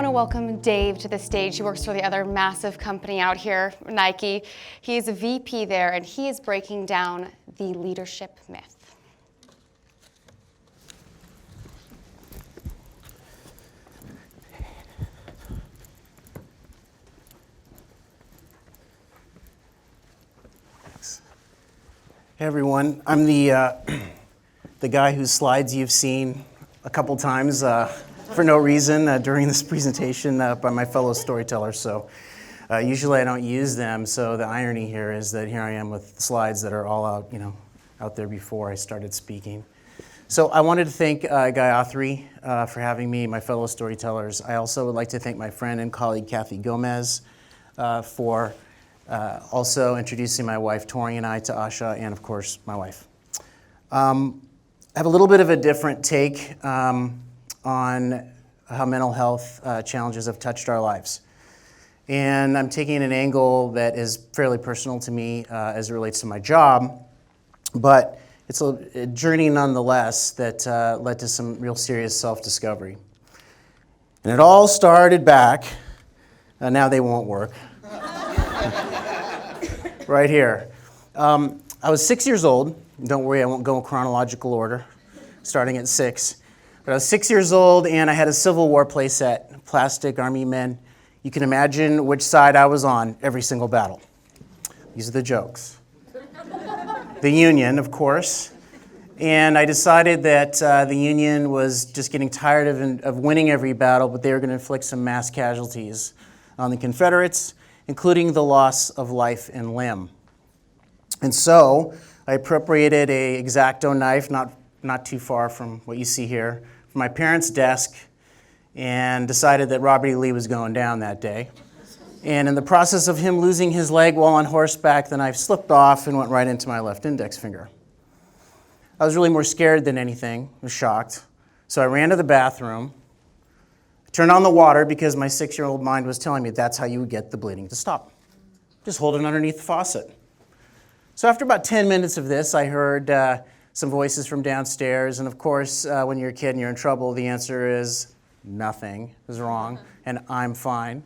want to welcome Dave to the stage. He works for the other massive company out here, Nike. He's a VP there, and he is breaking down the leadership myth. Hey everyone, I'm the guy whose slides you've seen a couple times for no reason during this presentation by my fellow storytellers. So usually I don't use them. So the irony here is that here I am with slides that are all out there before I started speaking. So I wanted to thank Guy Authry for having me, my fellow storytellers. I also would like to thank my friend and colleague Kathy Gomez for also introducing my wife Tori and I to Asha, and of course my wife. I have a little bit of a different take on how mental health challenges have touched our lives. And I'm taking an angle that is fairly personal to me as it relates to my job, but it's a journey nonetheless that led to some real serious self-discovery. And it all started back, now they won't work, right here. I was 6 years old. Don't worry, I won't go in chronological order, starting at 6. But I was 6 years old, and I had a Civil War playset, plastic army men. You can imagine which side I was on every single battle. These are the jokes. The Union, of course. And I decided that the Union was just getting tired of winning every battle, but they were going to inflict some mass casualties on the Confederates, including the loss of life and limb. And so I appropriated a X-Acto knife, not too far from what you see here, from my parents' desk, and decided that Robert E. Lee was going down that day. And in the process of him losing his leg while on horseback, the knife slipped off and went right into my left index finger. I was really more scared than anything. I was shocked. So I ran to the bathroom, turned on the water because my 6-year-old mind was telling me that's how you would get the bleeding to stop. Just hold it underneath the faucet. So after about 10 minutes of this, I heard some voices from downstairs. And of course, when you're a kid and you're in trouble, the answer is nothing is wrong, and I'm fine.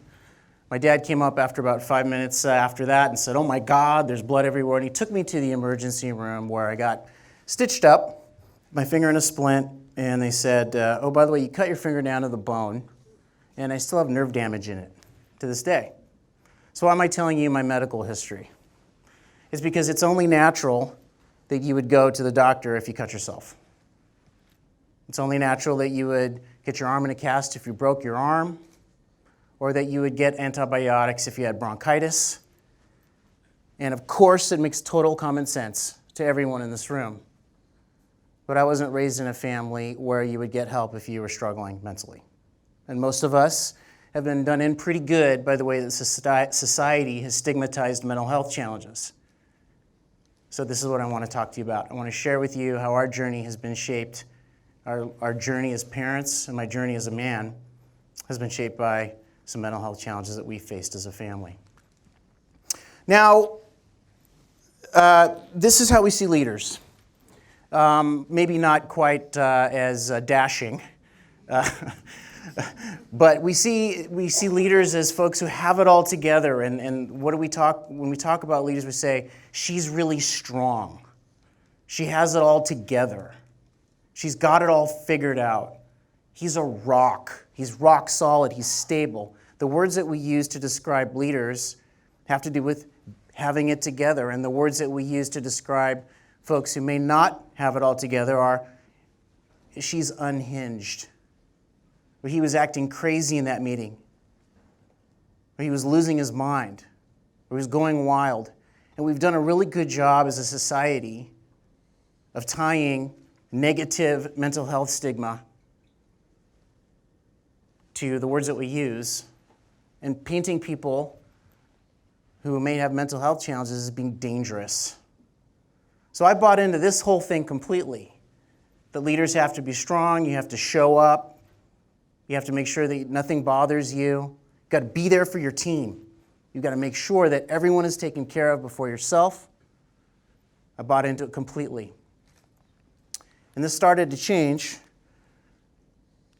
My dad came up after about 5 minutes after that and said, "Oh my God, there's blood everywhere." And he took me to the emergency room where I got stitched up, my finger in a splint, and they said, "Oh, by the way, you cut your finger down to the bone, and I still have nerve damage in it to this day." So why am I telling you my medical history? It's because it's only natural that you would go to the doctor if you cut yourself. It's only natural that you would get your arm in a cast if you broke your arm, or that you would get antibiotics if you had bronchitis. And of course, it makes total common sense to everyone in this room. But I wasn't raised in a family where you would get help if you were struggling mentally. And most of us have been done in pretty good by the way that society has stigmatized mental health challenges. So this is what I want to talk to you about. I want to share with you how our journey has been shaped, our journey as parents and my journey as a man has been shaped by some mental health challenges that we faced as a family. Now, this is how we see leaders. Maybe not quite as dashing, but we see leaders as folks who have it all together. And what do we talk when we talk about leaders? We say she's really strong. She has it all together. She's got it all figured out. He's a rock. He's rock solid. He's stable. The words that we use to describe leaders have to do with having it together, and the words that we use to describe folks who may not have it all together are, she's unhinged. Or he was acting crazy in that meeting. Or he was losing his mind. Or he was going wild. And we've done a really good job as a society of tying negative mental health stigma to the words that we use and painting people who may have mental health challenges as being dangerous. So I bought into this whole thing completely. That leaders have to be strong, you have to show up, you have to make sure that nothing bothers you. You've got to be there for your team. You've got to make sure that everyone is taken care of before yourself. I bought into it completely. And this started to change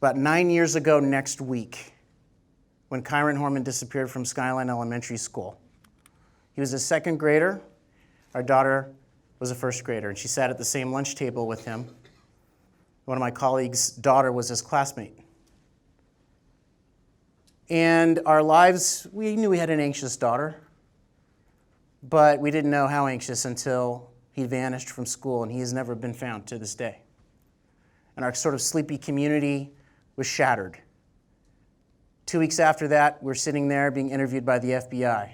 about 9 years ago next week. when Kyron Horman disappeared from Skyline Elementary School. He was a second grader. Our daughter was a first grader, and she sat at the same lunch table with him. One of my colleagues' daughter was his classmate. And our lives, we knew we had an anxious daughter, but we didn't know how anxious until he vanished from school, and he has never been found to this day. And our sort of sleepy community was shattered. 2 weeks after that, we're sitting there being interviewed by the FBI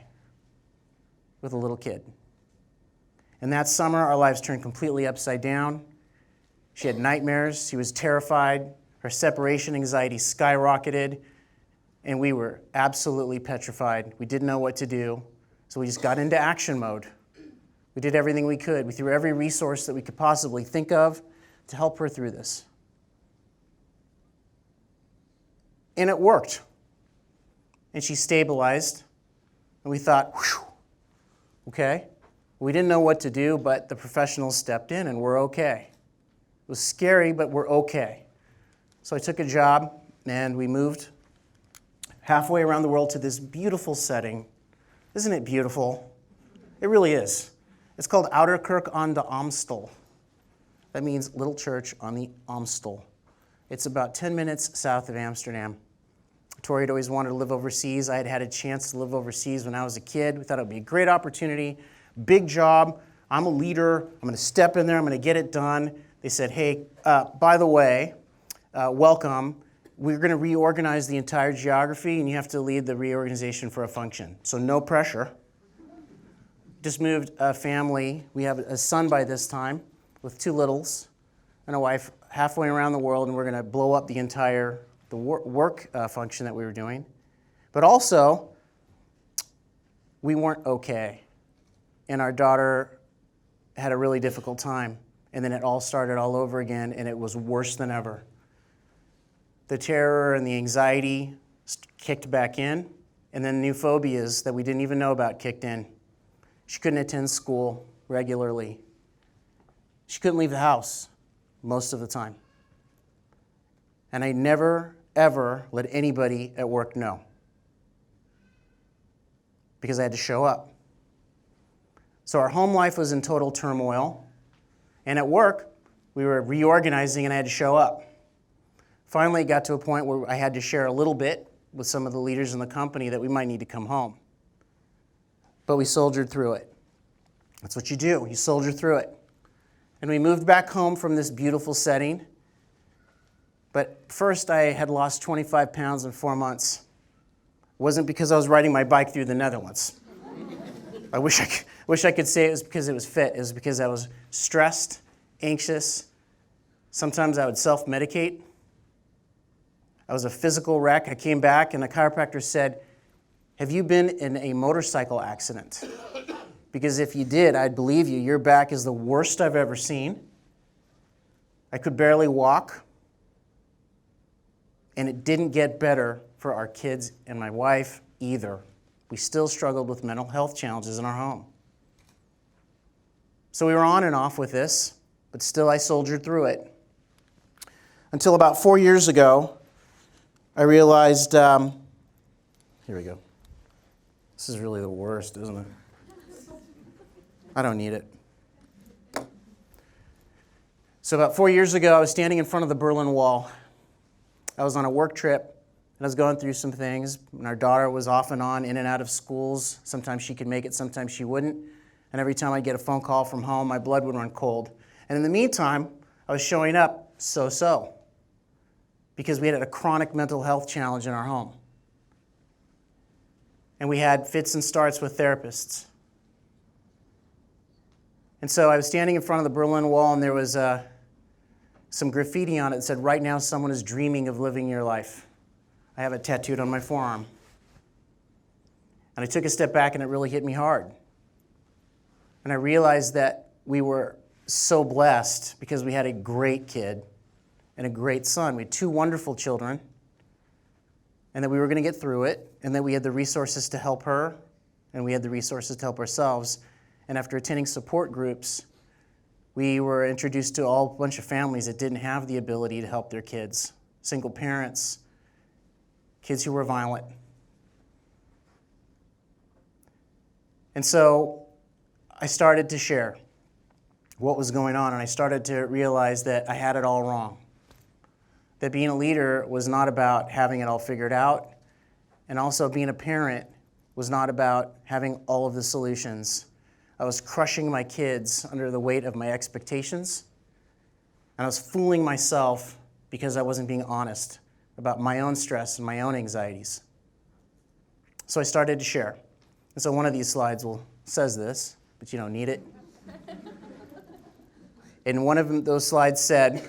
with a little kid. And that summer, our lives turned completely upside down. She had nightmares. She was terrified. Her separation anxiety skyrocketed. And we were absolutely petrified. We didn't know what to do. So we just got into action mode. We did everything we could. We threw every resource that we could possibly think of to help her through this. And it worked. And she stabilized. And we thought, whew, okay. We didn't know what to do, but the professionals stepped in and we're okay. It was scary, but we're okay. So I took a job and we moved halfway around the world to this beautiful setting. Isn't it beautiful? It really is. It's called Ouderkerk aan de Amstel. That means little church on the Amstel. It's about 10 minutes south of Amsterdam. Tori had always wanted to live overseas. I had had a chance to live overseas when I was a kid. We thought it would be a great opportunity. Big job. I'm a leader. I'm going to step in there. I'm going to get it done. They said, hey, by the way, welcome. We're going to reorganize the entire geography, and you have to lead the reorganization for a function. So no pressure. Just moved a family. We have a son by this time with 2 littles and a wife halfway around the world, and we're going to blow up the entire work function that we were doing. But also, we weren't okay. And our daughter had a really difficult time. And then it all started all over again, and it was worse than ever. The terror and the anxiety kicked back in, and then new phobias that we didn't even know about kicked in. She couldn't attend school regularly. She couldn't leave the house most of the time. And I never, ever let anybody at work know, because I had to show up. So our home life was in total turmoil. And at work, we were reorganizing and I had to show up. Finally, it got to a point where I had to share a little bit with some of the leaders in the company that we might need to come home. But we soldiered through it. That's what you do. You soldier through it. And we moved back home from this beautiful setting. But first, I had lost 25 pounds in 4 months. It wasn't because I was riding my bike through the Netherlands. I wish I could say it was because it was fit. It was because I was stressed, anxious. Sometimes I would self-medicate. I was a physical wreck. I came back and the chiropractor said, have you been in a motorcycle accident? Because if you did, I'd believe you. Your back is the worst I've ever seen. I could barely walk. And it didn't get better for our kids and my wife either. We still struggled with mental health challenges in our home. So we were on and off with this, but still I soldiered through it. Until about 4 years ago, I realized, here we go. This is really the worst, isn't it? I don't need it. So about 4 years ago, I was standing in front of the Berlin Wall. I was on a work trip. And I was going through some things, and our daughter was off and on, in and out of schools. Sometimes she could make it, sometimes she wouldn't. And every time I'd get a phone call from home, my blood would run cold. And in the meantime, I was showing up so-so, because we had a chronic mental health challenge in our home. And we had fits and starts with therapists. And so I was standing in front of the Berlin Wall, and there was some graffiti on it that said, right now someone is dreaming of living your life. I have it tattooed on my forearm. And I took a step back and it really hit me hard. And I realized that we were so blessed because we had a great kid and a great son. We had 2 wonderful children. And that we were going to get through it. And that we had the resources to help her. And we had the resources to help ourselves. And after attending support groups, we were introduced to a bunch of families that didn't have the ability to help their kids. Single parents, kids who were violent, And so I started to share what was going on, and I started to realize that I had it all wrong. That being a leader was not about having it all figured out, and also being a parent was not about having all of the solutions. I was crushing my kids under the weight of my expectations, and I was fooling myself because I wasn't being honest about my own stress and my own anxieties. So I started to share. And so one of these slides says this, but you don't need it. And one of those slides said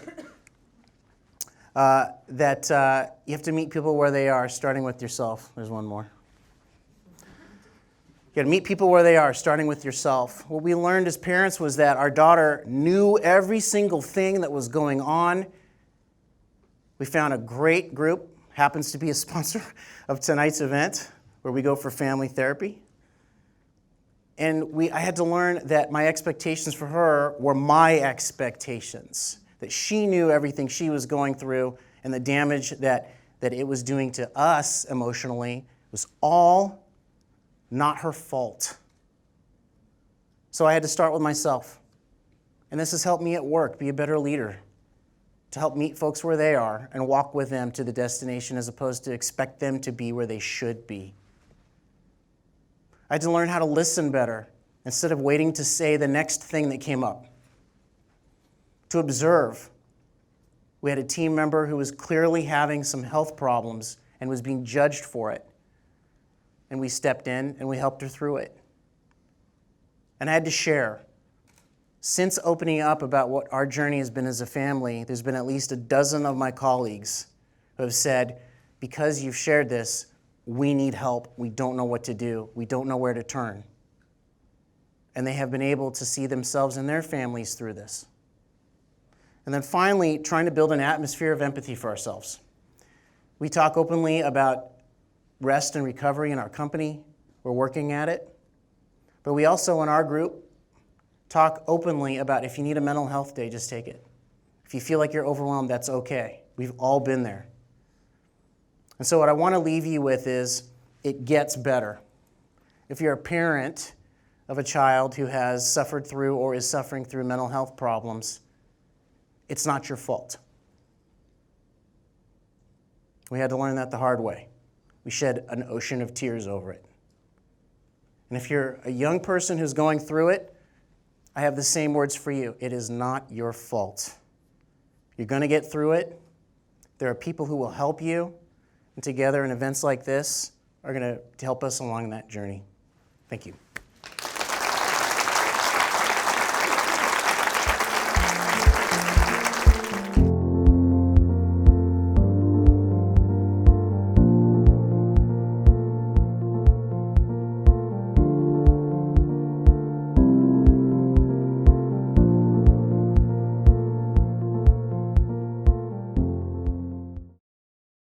that you have to meet people where they are, starting with yourself. There's one more. You got to meet people where they are, starting with yourself. What we learned as parents was that our daughter knew every single thing that was going on. We found a great group, happens to be a sponsor of tonight's event, where we go for family therapy. And I had to learn that my expectations for her were my expectations, that she knew everything she was going through and the damage that it was doing to us emotionally was all not her fault. So I had to start with myself. And this has helped me at work be a better leader, to help meet folks where they are and walk with them to the destination as opposed to expect them to be where they should be. I had to learn how to listen better instead of waiting to say the next thing that came up. To observe. We had a team member who was clearly having some health problems and was being judged for it. And we stepped in and we helped her through it. And I had to share. Since opening up about what our journey has been as a family, there's been at least a dozen of my colleagues who have said, because you've shared this, we need help. We don't know what to do. We don't know where to turn. And they have been able to see themselves and their families through this. And then finally, trying to build an atmosphere of empathy for ourselves. We talk openly about rest and recovery in our company. We're working at it. But we also, in our group, talk openly about if you need a mental health day, just take it. If you feel like you're overwhelmed, that's okay. We've all been there. And so what I want to leave you with is it gets better. If you're a parent of a child who has suffered through or is suffering through mental health problems, it's not your fault. We had to learn that the hard way. We shed an ocean of tears over it. And if you're a young person who's going through it, I have the same words for you. It is not your fault. You're going to get through it. There are people who will help you. And together in events like this are going to help us along that journey. Thank you.